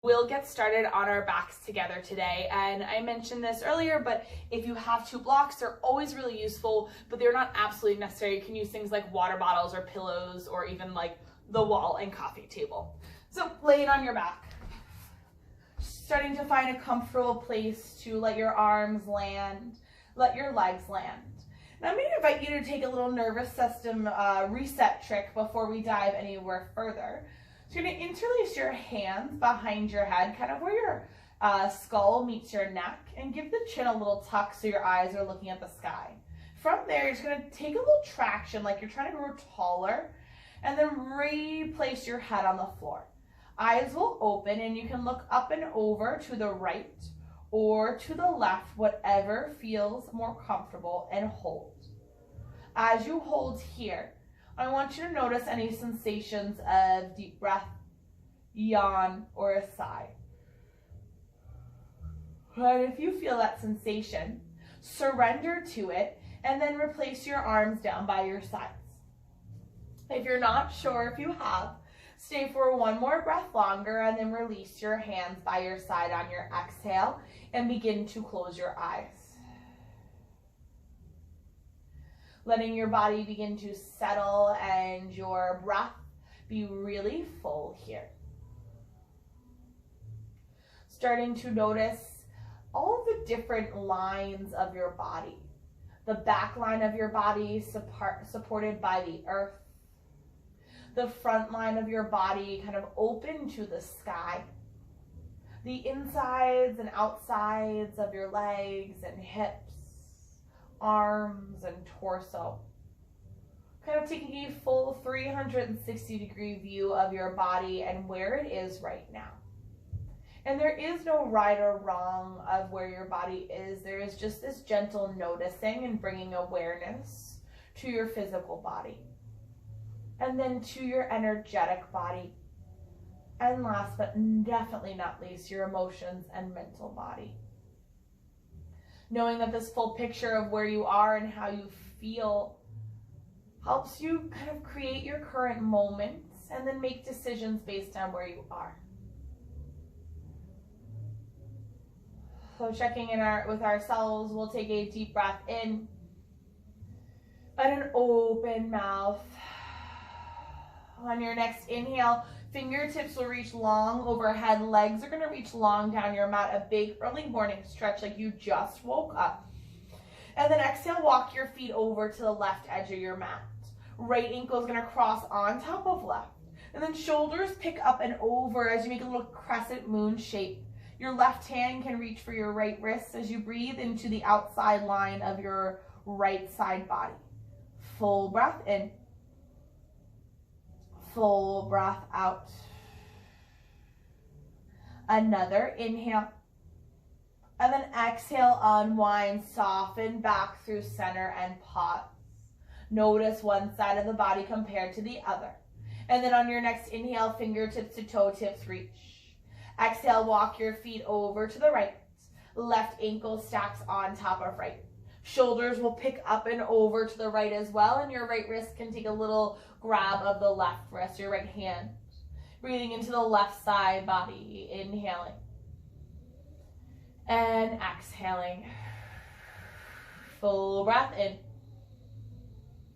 We'll get started on our backs together today, and I mentioned this earlier, but if you have 2 blocks, they're always really useful, but they're not absolutely necessary. You can use things like water bottles or pillows or even like the wall and coffee table. So lay it on your back, starting to find a comfortable place to let your arms land, let your legs land. Now I'm going to invite you to take a little nervous system reset trick before we dive anywhere further. So you're going to interlace your hands behind your head, kind of where your skull meets your neck, and give the chin a little tuck so your eyes are looking at the sky. From there, you're just going to take a little traction like you're trying to grow taller, and then replace your head on the floor. Eyes will open, and you can look up and over to the right or to the left, whatever feels more comfortable, and hold. As you hold here, I want you to notice any sensations of deep breath, yawn, or a sigh. And if you feel that sensation, surrender to it and then replace your arms down by your sides. If you're not sure if you have, stay for one more breath longer and then release your hands by your side on your exhale and begin to close your eyes. Letting your body begin to settle and your breath be really full here. Starting to notice all the different lines of your body. The back line of your body supported by the earth. The front line of your body kind of open to the sky. The insides and outsides of your legs and hips, arms and torso. Kind of taking a full 360-degree view of your body and where it is right now. And there is no right or wrong of where your body is. There is just this gentle noticing and bringing awareness to your physical body. And then to your energetic body. And last but definitely not least, your emotions and mental body. Knowing that this full picture of where you are and how you feel helps you kind of create your current moments and then make decisions based on where you are. So checking in with ourselves, we'll take a deep breath in and an open mouth. On your next inhale, fingertips will reach long overhead. Legs are going to reach long down your mat. A big early morning stretch like you just woke up. And then exhale, walk your feet over to the left edge of your mat. Right ankle is going to cross on top of left. And then shoulders pick up and over as you make a little crescent moon shape. Your left hand can reach for your right wrist as you breathe into the outside line of your right side body. Full breath in. Full breath out. Another inhale. And then exhale, unwind, soften back through center and pause. Notice one side of the body compared to the other. And then on your next inhale, fingertips to toe tips reach. Exhale, walk your feet over to the right. Left ankle stacks on top of right. Shoulders will pick up and over to the right as well, and your right wrist can take a little grab of the left wrist, your right hand. Breathing into the left side body, inhaling. And exhaling. Full breath in.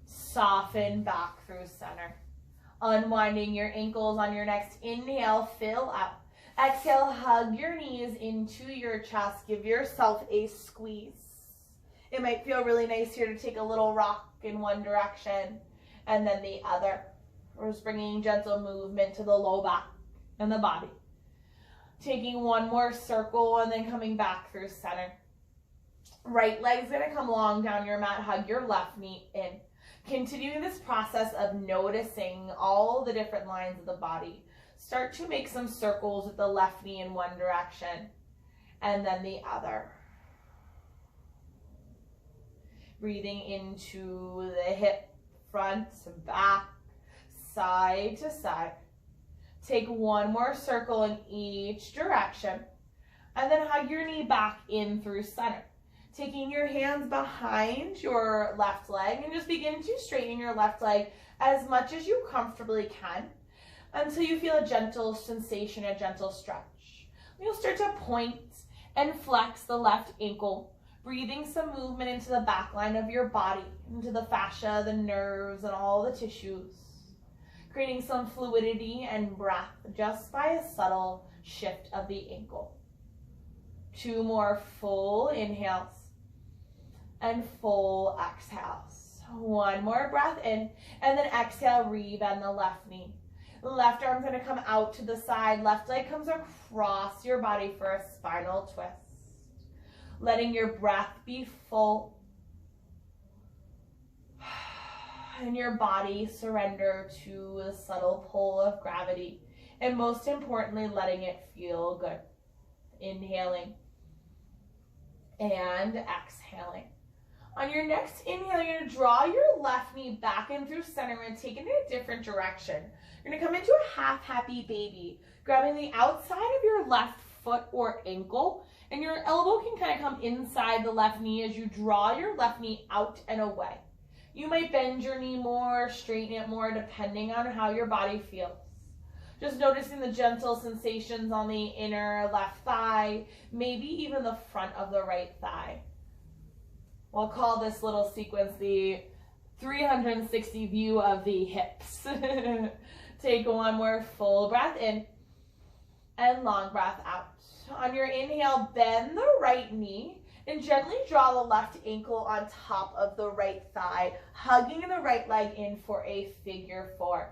Soften back through center. Unwinding your ankles on your next inhale, fill up. Exhale, hug your knees into your chest. Give yourself a squeeze. It might feel really nice here to take a little rock in one direction and then the other. We're just bringing gentle movement to the low back and the body. Taking one more circle and then coming back through center. Right leg's going to come long down your mat. Hug your left knee in. Continuing this process of noticing all the different lines of the body. Start to make some circles with the left knee in one direction and then the other. Breathing into the hip, front, back, side to side. Take one more circle in each direction and then hug your knee back in through center. Taking your hands behind your left leg and just begin to straighten your left leg as much as you comfortably can until you feel a gentle sensation, a gentle stretch. You'll start to point and flex the left ankle, breathing some movement into the back line of your body, into the fascia, the nerves, and all the tissues, creating some fluidity and breath just by a subtle shift of the ankle. 2 more full inhales and full exhales. 1 more breath in, and then exhale, rebend the left knee. Left arm's gonna come out to the side, left leg comes across your body for a spinal twist. Letting your breath be full. And your body surrender to the subtle pull of gravity. And most importantly, letting it feel good. Inhaling and exhaling. On your next inhale, you're going to draw your left knee back in through center and take it in a different direction. You're going to come into a half happy baby, grabbing the outside of your left foot or ankle, and your elbow can kind of come inside the left knee as you draw your left knee out and away. You might bend your knee more, straighten it more, depending on how your body feels. Just noticing the gentle sensations on the inner left thigh, maybe even the front of the right thigh. We'll call this little sequence the 360 view of the hips. Take 1 more full breath in and long breath out. On your inhale, bend the right knee and gently draw the left ankle on top of the right thigh, hugging the right leg in for a figure 4.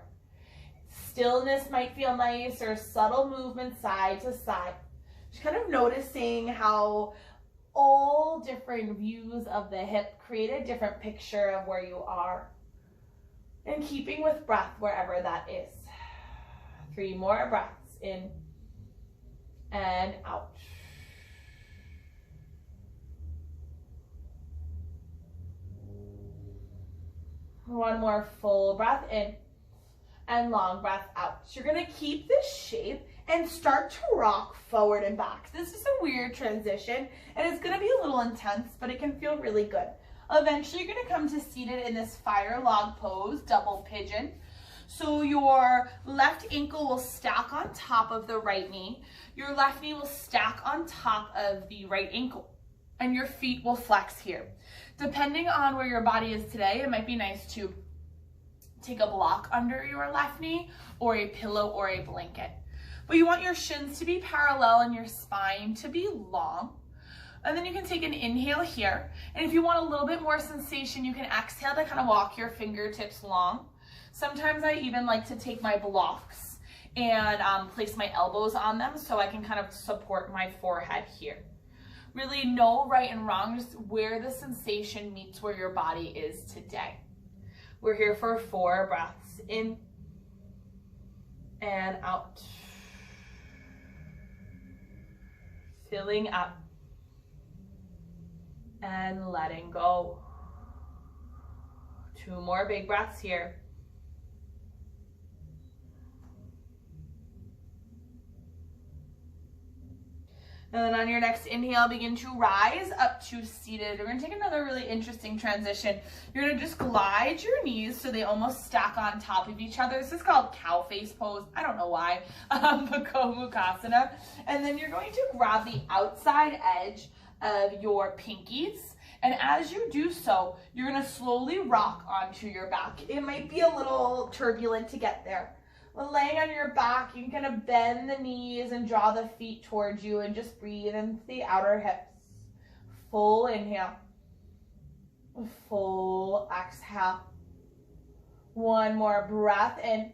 Stillness might feel nice, or subtle movement side to side. Just kind of noticing how all different views of the hip create a different picture of where you are. And keeping with breath wherever that is. 3 more breaths in and out. One more full breath in and long breath out. So you're going to keep this shape and start to rock forward and back. This is a weird transition, and it's going to be a little intense, but it can feel really good. Eventually, you're going to come to seated in this fire log pose, double pigeon. So your left ankle will stack on top of the right knee. Your left knee will stack on top of the right ankle, and your feet will flex here. Depending on where your body is today, it might be nice to take a block under your left knee or a pillow or a blanket. But you want your shins to be parallel and your spine to be long. And then you can take an inhale here. And if you want a little bit more sensation, you can exhale to kind of walk your fingertips long. Sometimes I even like to take my blocks and place my elbows on them so I can kind of support my forehead here. Really no right and wrong, just where the sensation meets where your body is today. We're here for 4 breaths in and out. Filling up and letting go. 2 more big breaths here. And then on your next inhale, begin to rise up to seated. We're going to take another really interesting transition. You're going to just glide your knees so they almost stack on top of each other. This is called cow face pose. I don't know why. Mukhasana. And then you're going to grab the outside edge of your pinkies. And as you do so, you're going to slowly rock onto your back. It might be a little turbulent to get there. When laying on your back, you can kind of bend the knees and draw the feet towards you and just breathe into the outer hips. Full inhale. Full exhale. 1 more breath in.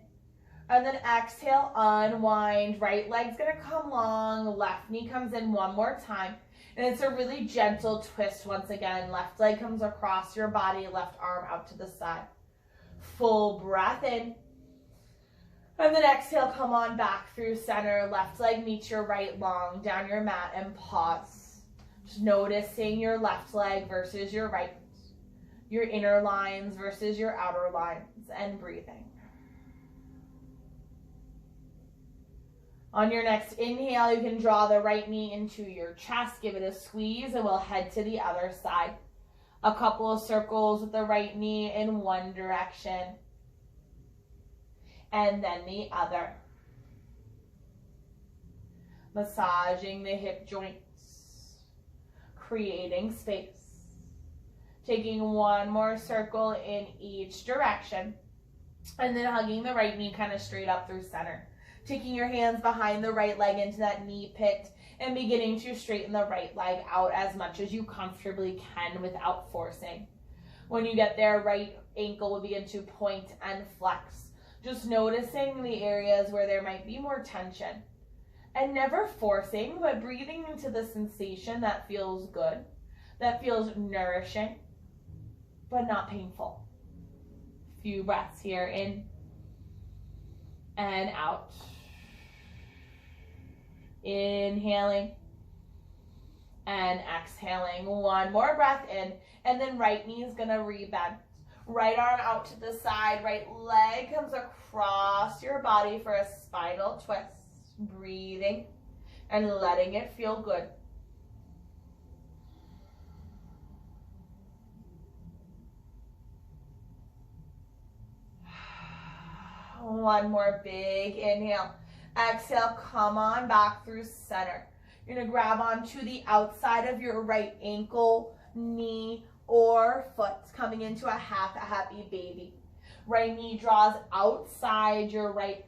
And then exhale, unwind. Right leg's going to come long. Left knee comes in 1 more time. And it's a really gentle twist once again. Left leg comes across your body, left arm out to the side. Full breath in. And then exhale, come on back through center. Left leg meets your right long down your mat and pause. Just noticing your left leg versus your right. Your inner lines versus your outer lines, and breathing. On your next inhale, you can draw the right knee into your chest. Give it a squeeze and we'll head to the other side. A couple of circles with the right knee in one direction. And then the other. Massaging the hip joints, creating space. Taking one more circle in each direction, and then hugging the right knee kind of straight up through center. Taking your hands behind the right leg into that knee pit and beginning to straighten the right leg out as much as you comfortably can without forcing. When you get there, right ankle will begin to point and flex. Just noticing the areas where there might be more tension. And never forcing, but breathing into the sensation that feels good, that feels nourishing, but not painful. Few breaths here, in and out. Inhaling and exhaling. One more breath in, and then right knee is gonna rebend. Right arm out to the side, right leg comes across your body for a spinal twist. Breathing and letting it feel good. One more big inhale. Exhale, come on back through center. You're gonna grab onto the outside of your right ankle, knee, or foot, coming into a half a happy baby. Right knee draws outside your right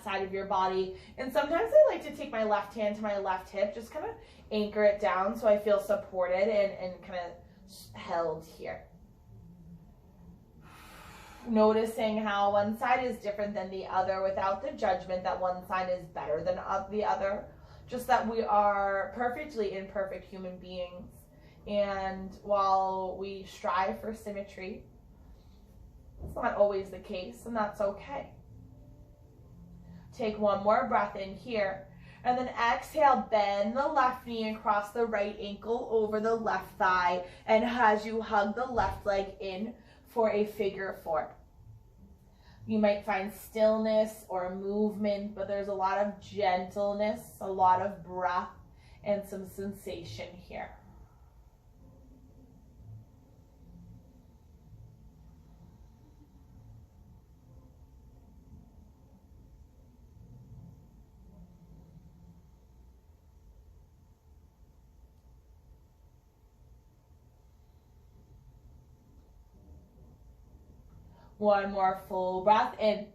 side of your body. And sometimes I like to take my left hand to my left hip, just kind of anchor it down so I feel supported and kind of held here. Noticing how one side is different than the other without the judgment that one side is better than the other. Just that we are perfectly imperfect human beings. And while we strive for symmetry, it's not always the case, and that's okay. Take one more breath in here, and then exhale, bend the left knee across the right ankle over the left thigh, and as you hug the left leg in for a figure four. You might find stillness or movement, but there's a lot of gentleness, a lot of breath, and some sensation here. One more full breath in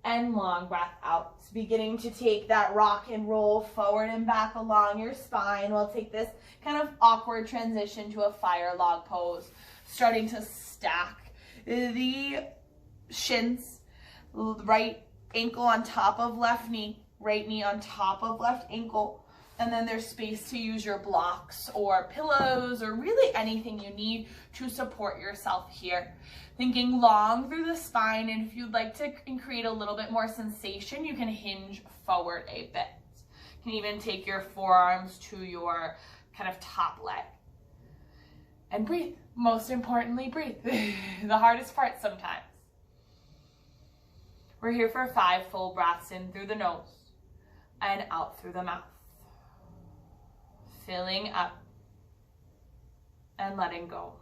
and long breath out. So beginning to take that rock and roll forward and back along your spine. We'll take this kind of awkward transition to a fire log pose. Starting to stack the shins, right ankle on top of left knee, right knee on top of left ankle. And then there's space to use your blocks or pillows or really anything you need to support yourself here. Thinking long through the spine, and if you'd like to create a little bit more sensation, you can hinge forward a bit. You can even take your forearms to your kind of top leg. And breathe. Most importantly, breathe. The hardest part sometimes. We're here for 5 full breaths in through the nose and out through the mouth. Filling up and letting go.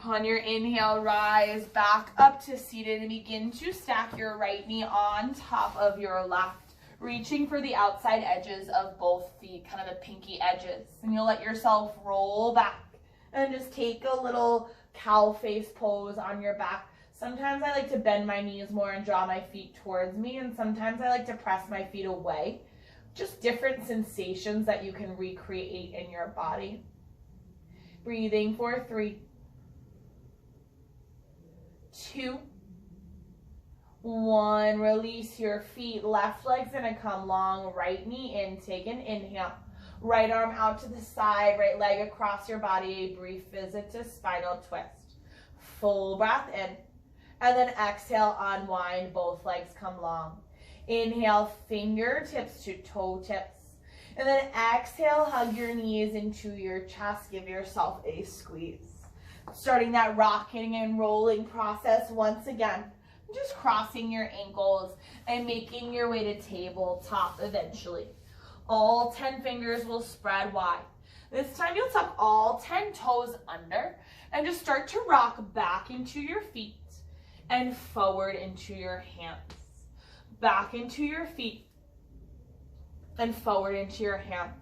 On your inhale, rise back up to seated and begin to stack your right knee on top of your left, reaching for the outside edges of both feet, kind of the pinky edges. And you'll let yourself roll back and just take a little cow face pose on your back. Sometimes I like to bend my knees more and draw my feet towards me, and sometimes I like to press my feet away. Just different sensations that you can recreate in your body. Breathing for 3, 2, 1. Release your feet. Left leg's gonna come long. Right knee in. Take an inhale. Right arm out to the side. Right leg across your body. A brief visit to spinal twist. Full breath in. And then exhale, unwind. Both legs come long. Inhale, fingertips to toe tips. And then exhale, hug your knees into your chest. Give yourself a squeeze. Starting that rocking and rolling process once again. Just crossing your ankles and making your way to tabletop eventually. All 10 fingers will spread wide. This time you'll tuck all 10 toes under and just start to rock back into your feet and forward into your hands. Back into your feet and forward into your hands.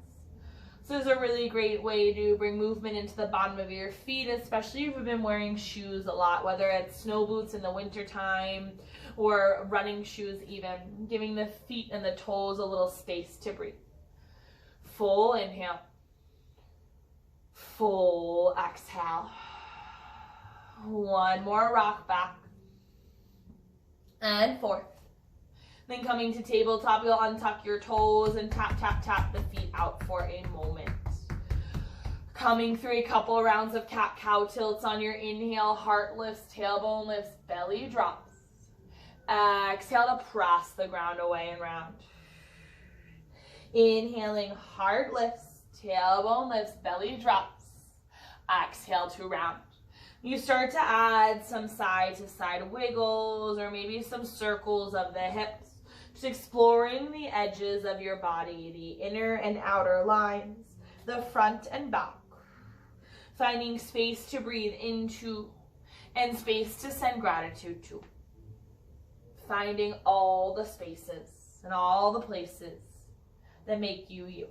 So this is a really great way to bring movement into the bottom of your feet, especially if you've been wearing shoes a lot, whether it's snow boots in the winter time or running shoes even, giving the feet and the toes a little space to breathe. Full inhale. Full exhale. One more rock back. And forth. Then coming to tabletop, you'll untuck your toes and tap, tap, tap the feet out for a moment. Coming through a couple rounds of cat-cow tilts on your inhale, heart lifts, tailbone lifts, belly drops. Exhale to press the ground away and round. Inhaling, heart lifts, tailbone lifts, belly drops. Exhale to round. You start to add some side-to-side wiggles or maybe some circles of the hips. Just exploring the edges of your body, the inner and outer lines, the front and back. Finding space to breathe into and space to send gratitude to. Finding all the spaces and all the places that make you you.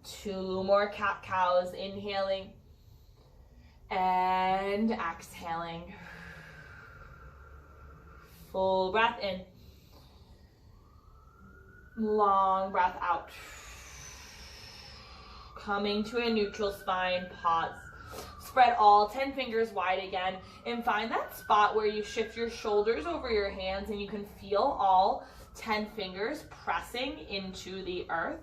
2 more cat-cows, inhaling and exhaling. Full breath in. Long breath out. Coming to a neutral spine, pause. Spread all 10 fingers wide again and find that spot where you shift your shoulders over your hands and you can feel all 10 fingers pressing into the earth.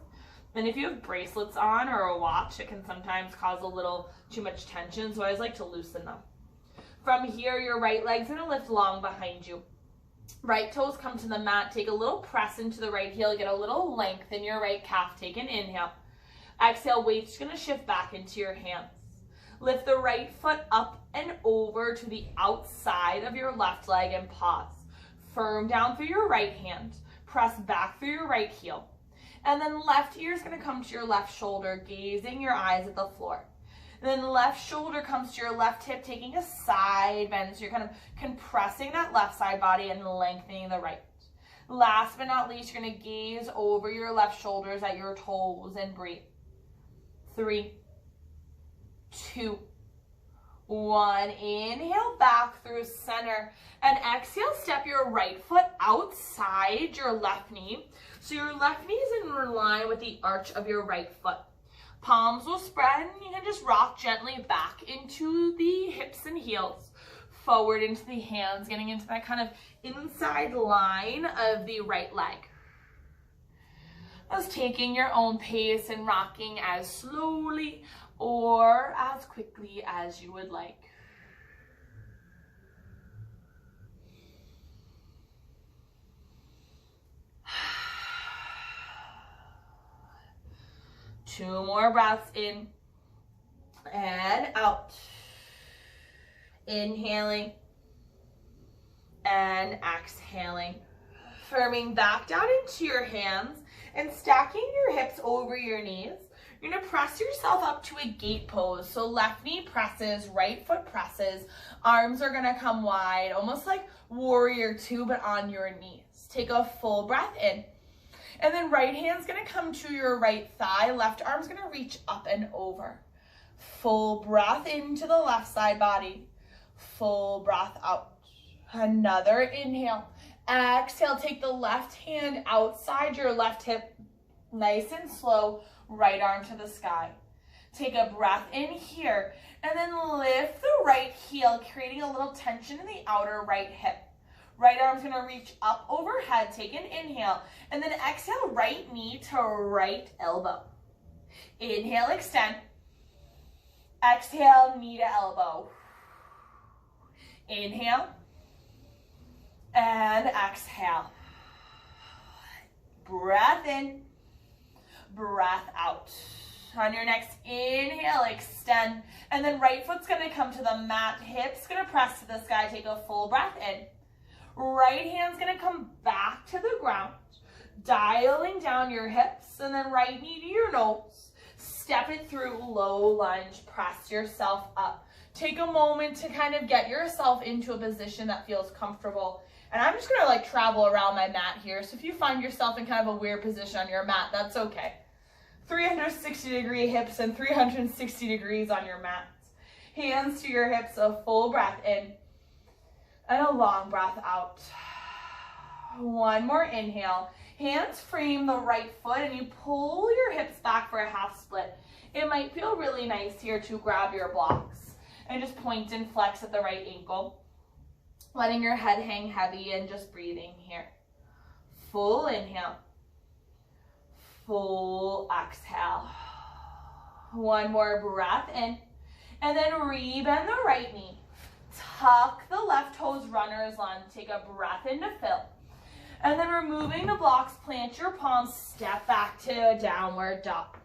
And if you have bracelets on or a watch, it can sometimes cause a little too much tension, so I always like to loosen them. From here, your right leg's gonna lift long behind you. Right toes come to the mat, take a little press into the right heel, get a little length in your right calf, take an inhale. Exhale, weight's gonna shift back into your hands. Lift the right foot up and over to the outside of your left leg and pause. Firm down through your right hand, press back through your right heel. And then left ear is gonna come to your left shoulder, gazing your eyes at the floor. And then the left shoulder comes to your left hip, taking a side bend. So you're kind of compressing that left side body and lengthening the right. Last but not least, you're gonna gaze over your left shoulders at your toes and breathe. 3, 2, 1. Inhale back through center. And exhale, step your right foot outside your left knee. So your left knee is in line with the arch of your right foot. Palms will spread and you can just rock gently back into the hips and heels. Forward into the hands, getting into that kind of inside line of the right leg. Just taking your own pace and rocking as slowly or as quickly as you would like. Two more breaths in and out. Inhaling and exhaling. Firming back down into your hands and stacking your hips over your knees. You're going to press yourself up to a gate pose. So left knee presses, right foot presses. Arms are going to come wide, almost like warrior two, but on your knees. Take a full breath in. And then right hand's gonna come to your right thigh. Left arm's gonna reach up and over. Full breath into the left side body. Full breath out. Another inhale. Exhale, take the left hand outside your left hip. Nice and slow, right arm to the sky. Take a breath in here. And then lift the right heel, creating a little tension in the outer right hip. Right arm's gonna reach up overhead, take an inhale, and then exhale, right knee to right elbow. Inhale, extend. Exhale, knee to elbow. Inhale, and exhale. Breath in, breath out. On your next inhale, extend, and then right foot's gonna come to the mat, hips gonna press to the sky, take a full breath in. Right hand's gonna come back to the ground, dialing down your hips, and then right knee to your nose. Step it through, low lunge, press yourself up. Take a moment to kind of get yourself into a position that feels comfortable. And I'm just gonna like travel around my mat here. So if you find yourself in kind of a weird position on your mat, that's okay. 360-degree hips and 360 degrees on your mat. Hands to your hips, a full breath in and a long breath out. One more inhale. Hands frame the right foot and you pull your hips back for a half split. It might feel really nice here to grab your blocks and just point and flex at the right ankle. Letting your head hang heavy and just breathing here. Full inhale. Full exhale. One more breath in. And then rebend the right knee. Tuck the left toes, runner's lunge. Take a breath in to fill. And then removing the blocks, plant your palms, step back to a downward dog.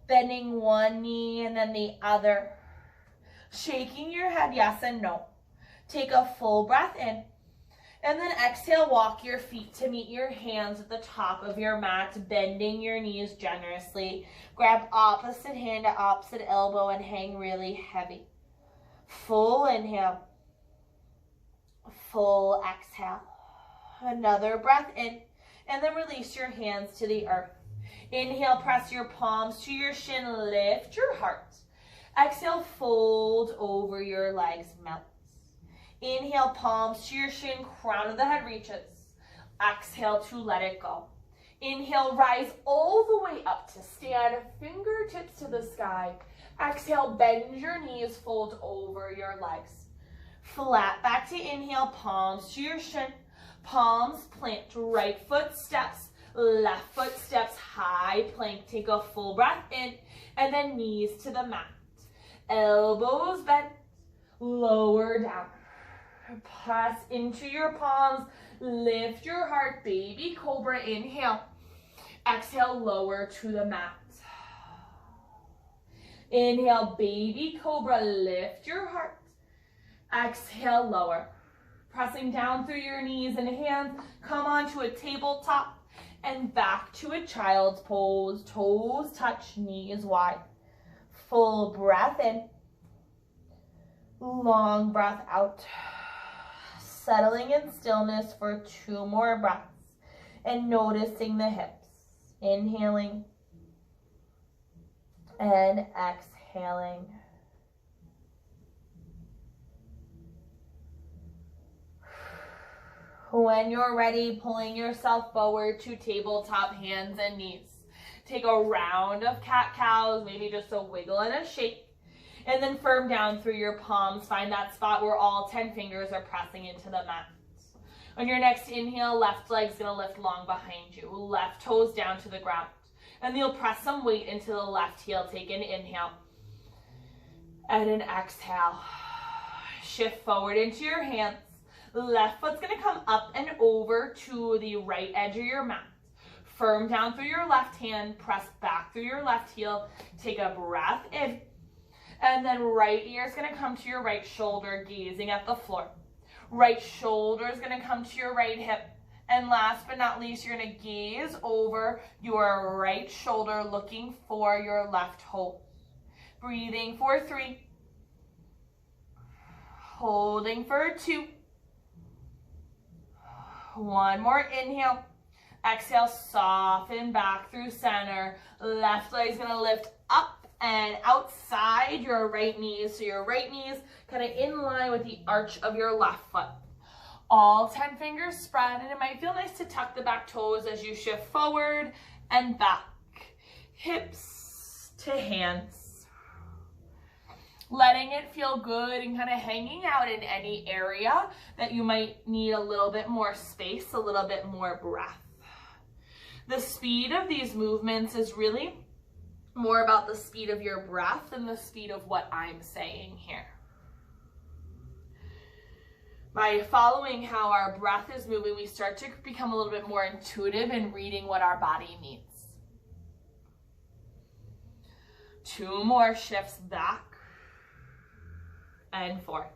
Bending one knee and then the other. Shaking your head yes and no. Take a full breath in. And then exhale, walk your feet to meet your hands at the top of your mat, bending your knees generously. Grab opposite hand to opposite elbow and hang really heavy. Full inhale. Full exhale. Another breath in. And then release your hands to the earth. Inhale, press your palms to your shin, lift your heart. Exhale, fold over your legs, melt. Inhale, palms to your shin, crown of the head reaches. Exhale to let it go. Inhale, rise all the way up to stand, fingertips to the sky. Exhale, bend your knees, fold over your legs. Flat back to inhale, palms to your shin. Palms plant, right foot steps, left foot steps, high plank. Take a full breath in, and then knees to the mat. Elbows bent, lower down. Press into your palms, lift your heart, baby cobra, inhale. Exhale, lower to the mat. Inhale, baby cobra, lift your heart. Exhale, lower. Pressing down through your knees and hands, come onto a tabletop and back to a child's pose. Toes touch, knees wide. Full breath in. Long breath out. Settling in stillness for 2 more breaths and noticing the hips. Inhaling and exhaling. When you're ready, pulling yourself forward to tabletop, hands and knees. Take a round of cat-cows, maybe just a wiggle and a shake. And then firm down through your palms. Find that spot where all 10 fingers are pressing into the mat. On your next inhale, left leg's gonna lift long behind you. Left toes down to the ground. And you'll press some weight into the left heel. Take an inhale. And an exhale. Shift forward into your hands. Left foot's gonna come up and over to the right edge of your mat. Firm down through your left hand. Press back through your left heel. Take a breath in. And then right ear is going to come to your right shoulder, gazing at the floor. Right shoulder is going to come to your right hip. And last but not least, you're going to gaze over your right shoulder, looking for your left hole. Breathing for 3. Holding for 2. One more inhale. Exhale, soften back through center. Left leg's going to lift up and outside your right knees. So your right knees kind of in line with the arch of your left foot. All 10 fingers spread, and it might feel nice to tuck the back toes as you shift forward and back. Hips to hands. Letting it feel good and kind of hanging out in any area that you might need a little bit more space, a little bit more breath. The speed of these movements is really more about the speed of your breath than the speed of what I'm saying here. By following how our breath is moving, we start to become a little bit more intuitive in reading what our body needs. 2 more shifts back and forth.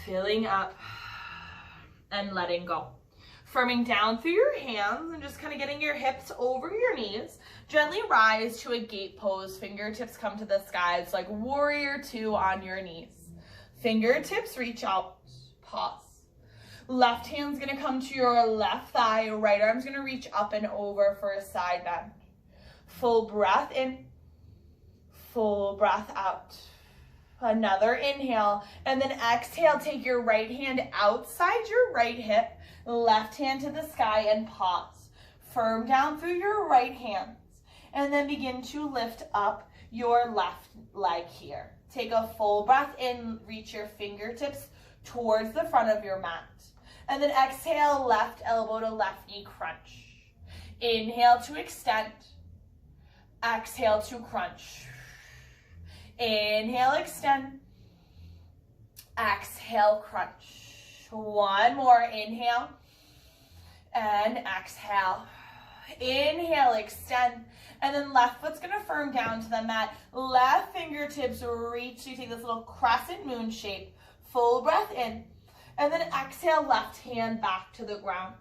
Filling up and letting go. Firming down through your hands and just kind of getting your hips over your knees. Gently rise to a gate pose. Fingertips come to the sky. It's like warrior two on your knees. Fingertips reach out. Pause. Left hand's gonna come to your left thigh. Right arm's gonna reach up and over for a side bend. Full breath in. Full breath out. Another inhale. And then exhale, take your right hand outside your right hip. Left hand to the sky and pause. Firm down through your right hands. And then begin to lift up your left leg here. Take a full breath in. Reach your fingertips towards the front of your mat. And then exhale, left elbow to left knee crunch. Inhale to extend. Exhale to crunch. Inhale, extend. Exhale, crunch. One more. Inhale and exhale. Inhale, extend. And then left foot's going to firm down to the mat. Left fingertips reach. You take this little crescent moon shape. Full breath in. And then exhale, left hand back to the ground.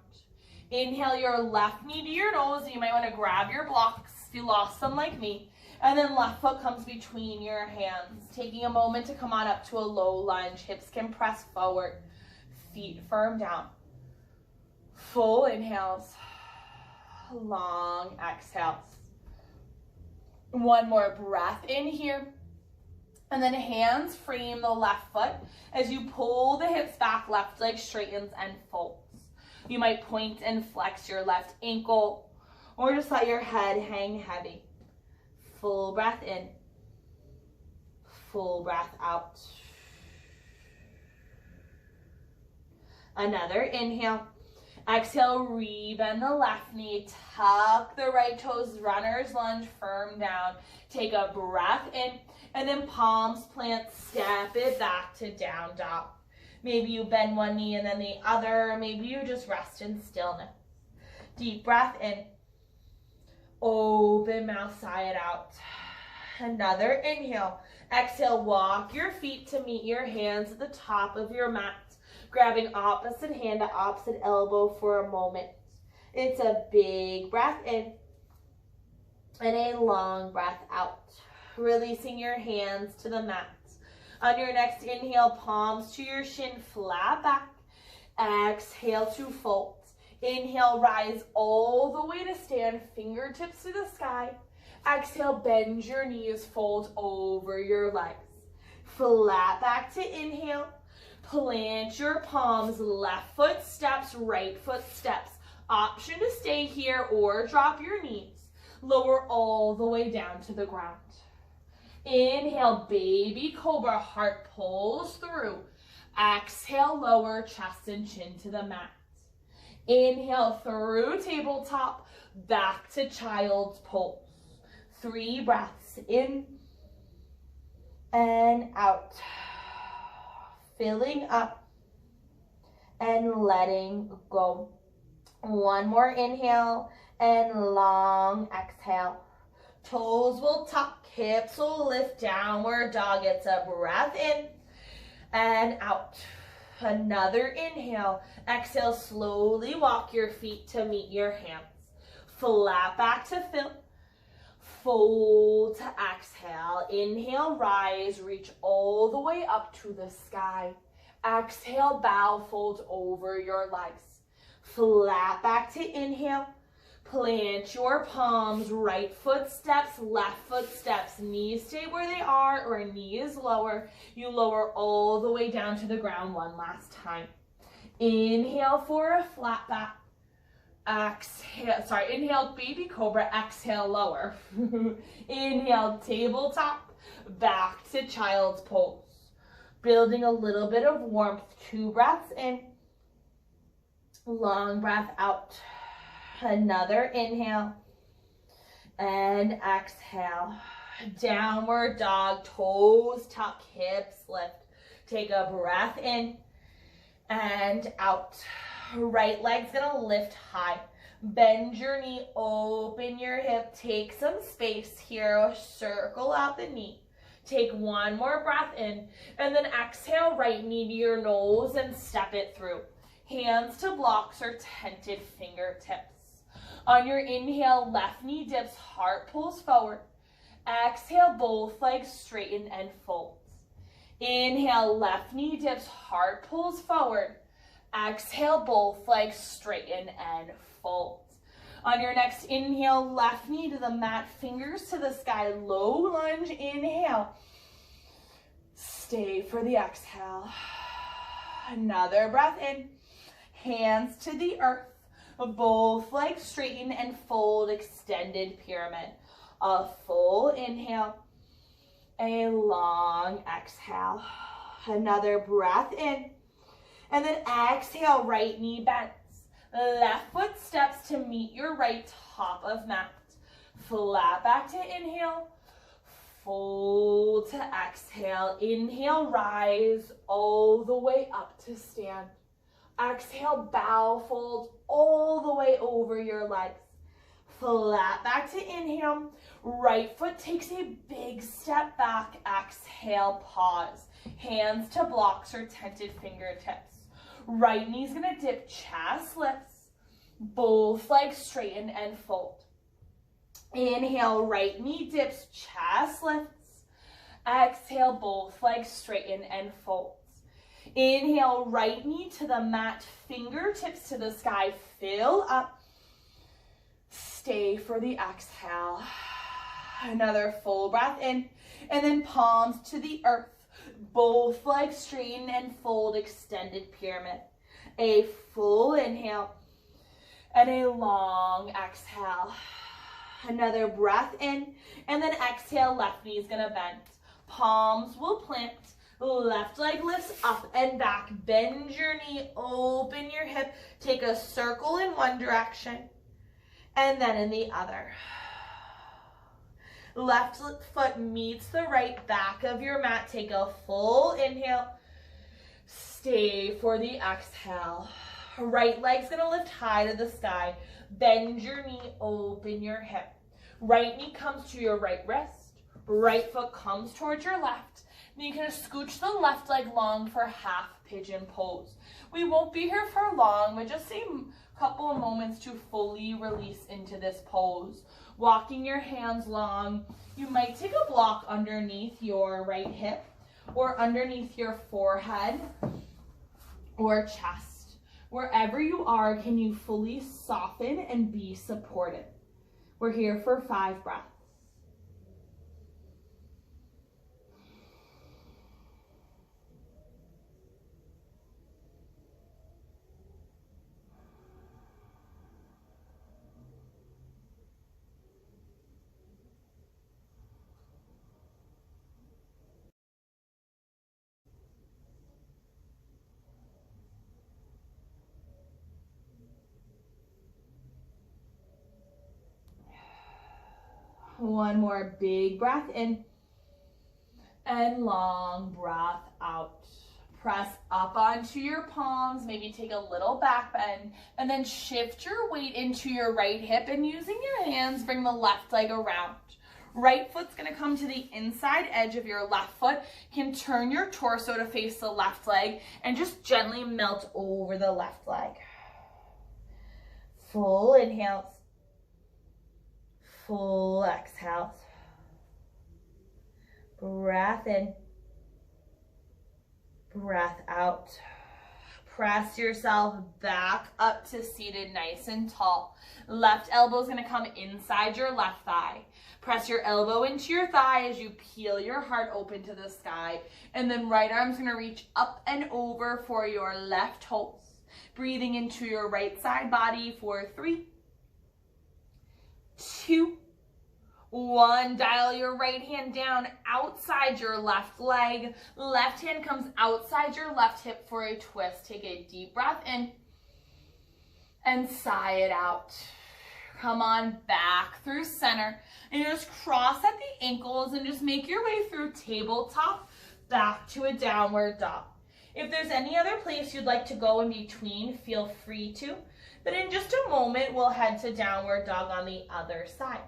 Inhale your left knee to your nose. You might want to grab your blocks if you lost them like me. And then left foot comes between your hands. Taking a moment to come on up to a low lunge. Hips can press forward. Feet firm down. Full inhales. Long exhales. One more breath in here. And then hands frame the left foot as you pull the hips back, left leg straightens and folds. You might point and flex your left ankle or just let your head hang heavy. Full breath in. Full breath out. Another inhale. Exhale, rebend the left knee, tuck the right toes, runner's lunge, firm down. Take a breath in, and then palms plant, step it back to down dog. Maybe you bend one knee and then the other, or maybe you just rest in stillness. Deep breath in, open mouth, sigh it out. Another inhale. Exhale, walk your feet to meet your hands at the top of your mat. Grabbing opposite hand to opposite elbow for a moment. It's a big breath in and a long breath out. Releasing your hands to the mat. On your next inhale, palms to your shin, flat back. Exhale to fold. Inhale, rise all the way to stand, fingertips to the sky. Exhale, bend your knees, fold over your legs. Flat back to inhale. Plant your palms, left foot steps, right foot steps. Option to stay here or drop your knees. Lower all the way down to the ground. Inhale, baby cobra, heart pulls through. Exhale, lower chest and chin to the mat. Inhale through tabletop, back to child's pose. 3 breaths in and out. Filling up and letting go. One more inhale and long exhale. Toes will tuck, hips will lift, downward dog. It's a breath in and out. Another inhale. Exhale, slowly walk your feet to meet your hands. Flat back to fill. Fold to exhale. Inhale, rise, reach all the way up to the sky. Exhale, bow, fold over your legs. Flat back to inhale. Plant your palms, right foot steps, left foot steps. Knees stay where they are or knee is lower. You lower all the way down to the ground one last time. Inhale for a flat back. Exhale, inhale, baby cobra, exhale, lower. Inhale, tabletop, back to child's pose. Building a little bit of warmth. 2 breaths in, long breath out. Another inhale and exhale. Downward dog, toes tuck, hips lift. Take a breath in and out. Right leg's gonna lift high. Bend your knee, open your hip, take some space here, circle out the knee. Take 1 more breath in, and then exhale, right knee to your nose and step it through. Hands to blocks or tented fingertips. On your inhale, left knee dips, heart pulls forward. Exhale, both legs straighten and folds. Inhale, left knee dips, heart pulls forward. Exhale, both legs straighten and fold. On your next inhale, left knee to the mat, fingers to the sky, low lunge, inhale. Stay for the exhale. Another breath in. Hands to the earth. Both legs straighten and fold, extended pyramid. A full inhale. A long exhale. Another breath in. And then exhale, right knee bends. Left foot steps to meet your right top of mat. Flat back to inhale. Fold to exhale. Inhale, rise all the way up to stand. Exhale, bow, fold all the way over your legs. Flat back to inhale. Right foot takes a big step back. Exhale, pause. Hands to blocks or tented fingertips. Right knee's gonna dip, chest lifts. Both legs straighten and fold. Inhale, right knee dips, chest lifts. Exhale, both legs straighten and folds. Inhale, right knee to the mat, fingertips to the sky, fill up. Stay for the exhale. Another full breath in, and then palms to the earth. Both legs straighten and fold, extended pyramid. A full inhale and a long exhale. Another breath in, and then exhale, left knee is gonna bend. Palms will plant, left leg lifts up and back. Bend your knee, open your hip. Take a circle in one direction and then in the other. Left foot meets the right back of your mat. Take a full inhale. Stay for the exhale. Right leg's gonna lift high to the sky. Bend your knee, open your hip. Right knee comes to your right wrist. Right foot comes towards your left. Then you can scooch the left leg long for half pigeon pose. We won't be here for long, but just a couple of moments to fully release into this pose. Walking your hands long. You might take a block underneath your right hip or underneath your forehead or chest. Wherever you are, can you fully soften and be supported? We're here for 5 breaths. One more big breath in and long breath out. Press up onto your palms, maybe take a little back bend, and then shift your weight into your right hip, and using your hands, bring the left leg around. Right foot's gonna come to the inside edge of your left foot. You can turn your torso to face the left leg and just gently melt over the left leg. Full inhales. Full exhales. Breath in. Breath out. Press yourself back up to seated nice and tall. Left elbow is going to come inside your left thigh. Press your elbow into your thigh as you peel your heart open to the sky. And then right arm's going to reach up and over for your left toes. Breathing into your right side body for 3, 2, 1. Dial your right hand down outside your left leg. Left hand comes outside your left hip for a twist. Take a deep breath in and sigh it out. Come on back through center. And you just cross at the ankles and just make your way through tabletop back to a downward dog. If there's any other place you'd like to go in between, feel free to. But in just a moment, we'll head to downward dog on the other side.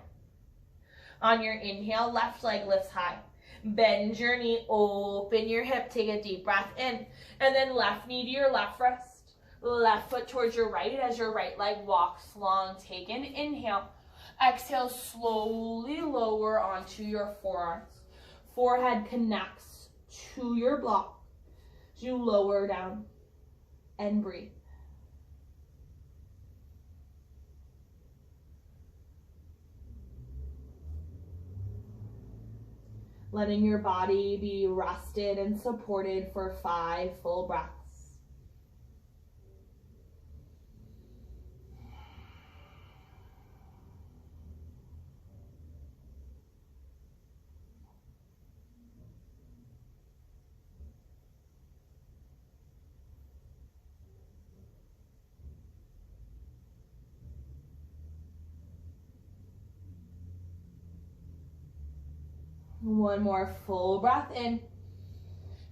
On your inhale, left leg lifts high. Bend your knee, open your hip, take a deep breath in. And then left knee to your left wrist. Left foot towards your right as your right leg walks long. Take an inhale. Exhale, slowly lower onto your forearms. Forehead connects to your block. As you lower down and breathe. Letting your body be rested and supported for 5 full breaths. One more full breath in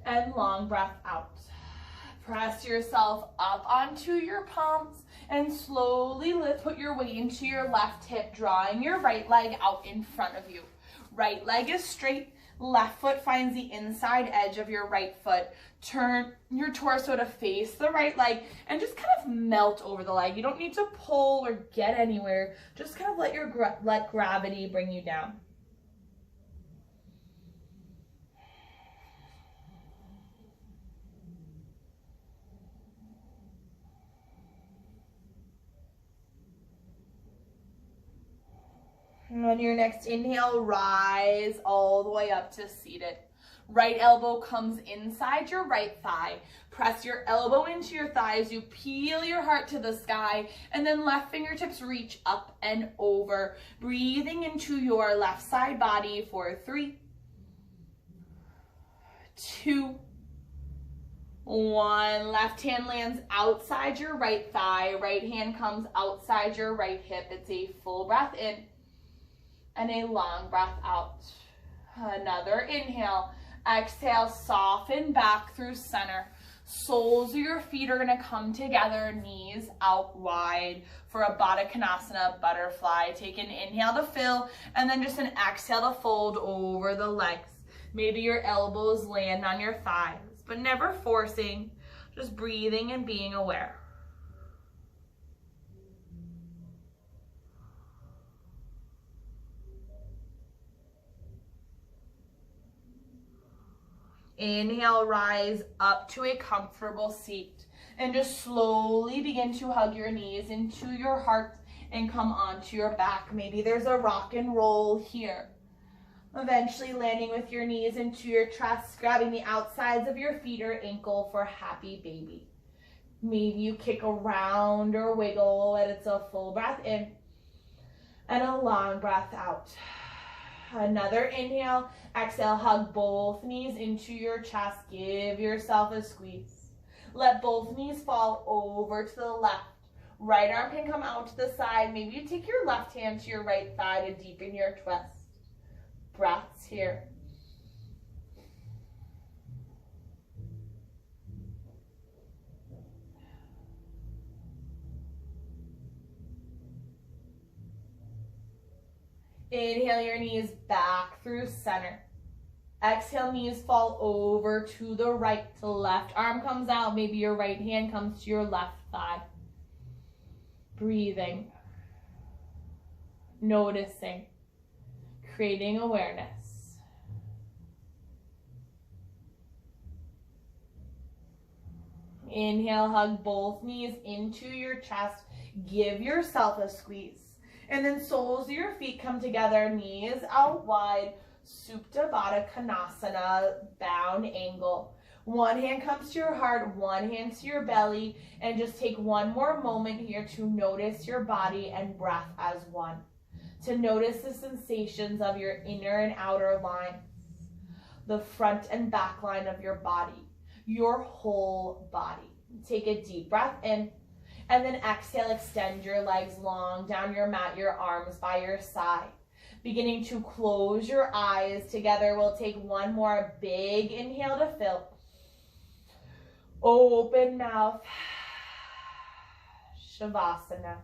and long breath out. Press yourself up onto your palms and slowly put your weight into your left hip, drawing your right leg out in front of you. Right leg is straight, left foot finds the inside edge of your right foot. Turn your torso to face the right leg and just kind of melt over the leg. You don't need to pull or get anywhere. Just kind of let gravity bring you down. And on your next inhale, rise all the way up to seated. Right elbow comes inside your right thigh. Press your elbow into your thigh as you peel your heart to the sky, and then left fingertips reach up and over. Breathing into your left side body for 3, 2, 1. Left hand lands outside your right thigh. Right hand comes outside your right hip. It's a full breath in and a long breath out. Another inhale. Exhale, soften back through center. Soles of your feet are gonna come together, knees out wide for a Baddha Konasana butterfly. Take an inhale to fill, and then just an exhale to fold over the legs. Maybe your elbows land on your thighs, but never forcing, just breathing and being aware. Inhale, rise up to a comfortable seat and just slowly begin to hug your knees into your heart and come onto your back. Maybe there's a rock and roll here. Eventually landing with your knees into your chest, grabbing the outsides of your feet or ankle for happy baby. Maybe you kick around or wiggle and it's a full breath in and a long breath out. Another inhale, exhale, hug both knees into your chest. Give yourself a squeeze. Let both knees fall over to the left. Right arm can come out to the side. Maybe you take your left hand to your right thigh to deepen your twist. Breaths here. Inhale your knees back through center. Exhale, knees fall over to the right, to left arm comes out. Maybe your right hand comes to your left thigh. Breathing. Noticing. Creating awareness. Inhale, hug both knees into your chest. Give yourself a squeeze. And then soles of your feet come together, knees out wide, Supta Baddha Konasana, bound angle. One hand comes to your heart, one hand to your belly, and just take one more moment here to notice your body and breath as one. To notice the sensations of your inner and outer lines, the front and back line of your body, your whole body. Take a deep breath in. And then exhale, extend your legs long down your mat, your arms by your side. Beginning to close your eyes. Together, we'll take one more big inhale to fill. Open mouth. Shavasana.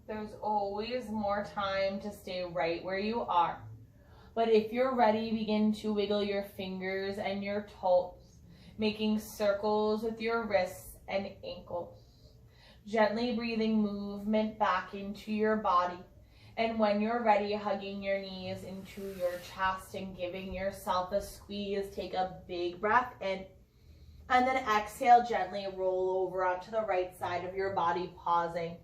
There's always more time to stay right where you are. But if you're ready, begin to wiggle your fingers and your toes, making circles with your wrists and ankles. Gently breathing movement back into your body. And when you're ready, hugging your knees into your chest and giving yourself a squeeze. Take a big breath in. And then exhale, gently roll over onto the right side of your body, pausing.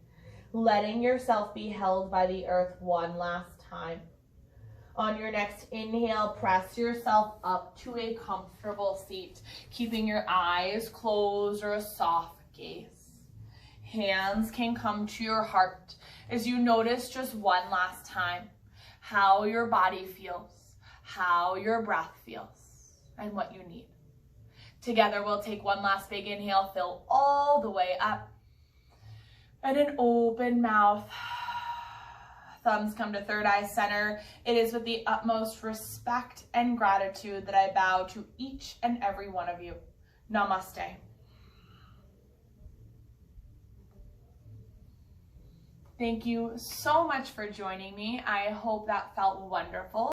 Letting yourself be held by the earth one last time. On your next inhale, press yourself up to a comfortable seat, keeping your eyes closed or a soft gaze. Hands can come to your heart as you notice just one last time how your body feels, how your breath feels, and what you need. Together, we'll take one last big inhale, fill all the way up. And an open mouth. Thumbs come to third eye center. It is with the utmost respect and gratitude that I bow to each and every one of you. Namaste. Thank you so much for joining me. I hope that felt wonderful.